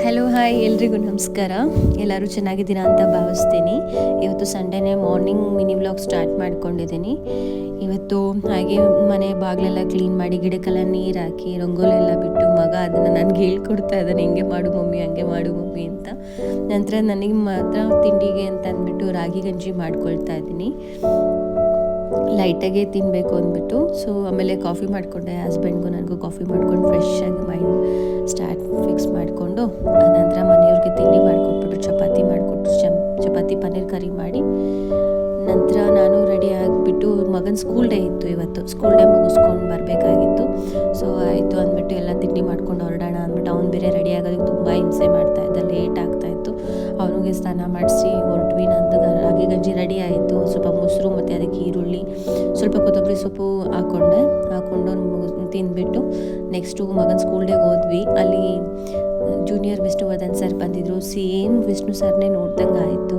Hello hi ಎಲ್ರಿಗೂ ನಮಸ್ಕಾರ. ಎಲ್ಲರೂ ಚೆನ್ನಾಗಿದ್ದೀರಾ ಅಂತ ಭಾವಿಸ್ತೀನಿ. ಇವತ್ತು ಸಂಡೇನೇ ಮಾರ್ನಿಂಗ್ ಮಿನಿ ವ್ಲಾಗ್ ಸ್ಟಾರ್ಟ್ ಮಾಡ್ಕೊಂಡಿದ್ದೀನಿ. ಇವತ್ತು ಹಾಗೆ ಮನೆ ಬಾಗಿಲೆಲ್ಲ ಕ್ಲೀನ್ ಮಾಡಿ ಗಿಡಕ್ಕೆಲ್ಲ ನೀರು ಹಾಕಿ ರಂಗೋಲಿ ಎಲ್ಲ ಬಿಟ್ಟು ಮಗ ಅದನ್ನು ನನಗೆ ಹೇಳ್ಕೊಡ್ತಾ ಇದ್ದಾನೆ, ಹಿಂಗೆ ಮಾಡು ಮಮ್ಮಿ ಹಂಗೆ ಮಾಡು ಮಮ್ಮಿ ಅಂತ. ನಂತರ ನನಗೆ ಮಾತ್ರ ತಿಂಡಿಗೆ ಅಂತ ಅಂದ್ಬಿಟ್ಟು ರಾಗಿ ಗಂಜಿ ಮಾಡ್ಕೊಳ್ತಾ ಇದ್ದೀನಿ, ಲೈಟಾಗೆ ತಿನ್ನಬೇಕು ಅಂದ್ಬಿಟ್ಟು. ಸೊ ಆಮೇಲೆ ಕಾಫಿ ಮಾಡಿಕೊಂಡೆ, ಹಸ್ಬೆಂಡ್ಗೂ ನನಗೂ ಕಾಫಿ ಮಾಡ್ಕೊಂಡು ಫ್ರೆಶ್ ಆಗಿ ಮೈಂಡ್ ಸ್ಟಾರ್ಟ್ ಫಿಕ್ಸ್ ಮಾಡಿಕೊಂಡು ಆನಂತರ ಮನೆಯವ್ರಿಗೆ ತಿಂಡಿ ಮಾಡಿಕೊಟ್ಬಿಟ್ಟು ಚಪಾತಿ ಮಾಡಿಕೊಟ್ಟು ಚಪಾತಿ ಪನ್ನೀರ್ ಕರಿ ಮಾಡಿ ನಂತರ ನಾನು ರೆಡಿ ಆಗಿಬಿಟ್ಟು, ಮಗನ ಸ್ಕೂಲ್ ಡೇ ಇತ್ತು ಇವತ್ತು, ಸ್ಕೂಲ್ ಡೇ ಮುಗಿಸ್ಕೊಂಡು ಬರಬೇಕಾಗಿತ್ತು. ಸೊ ಆಯಿತು ಅಂದ್ಬಿಟ್ಟು ಎಲ್ಲ ತಿಂಡಿ ಮಾಡ್ಕೊಂಡು ಹೊರಡೋಣ ಅಂದ್ಬಿಟ್ಟು ಅವ್ನು ಬೇರೆ ರೆಡಿ ಆಗೋದಕ್ಕೆ ತುಂಬ ಹಿಂಸೆ ಮಾಡ್ತಾಯಿದ್ದ, ಲೇಟ್ ಆಗ್ತಾಯಿತ್ತು. ಅವನಿಗೆ ಸ್ನಾನ ಮಾಡಿಸಿ ಹೊರಟ್ವಿ. ನಂದು ರಾಗಿ ಗಂಜಿ ರೆಡಿ ಆಯಿತು. ಸ್ವಲ್ಪ ಮೊಸರು ಮತ್ತು ಅದಕ್ಕೆ ಈರುಳ್ಳಿ, ಸ್ವಲ್ಪ ಕೊತ್ತಂಬರಿ ಸೊಪ್ಪು ಹಾಕ್ಕೊಂಡು ತಿಂದ್ಬಿಟ್ಟು ನೆಕ್ಸ್ಟು ಮಗನ ಸ್ಕೂಲ್ ಡೇಗೆ ಹೋದ್ವಿ. ಅಲ್ಲಿ ಜೂನಿಯರ್ ವಿಷ್ಣುವರ್ಧನ್ ಸರ್ ಬಂದಿದ್ದರು. ಸೇಮ್ ವಿಷ್ಣು ಸರ್ನೇ ನೋಡ್ದಂಗೆ ಆಯಿತು.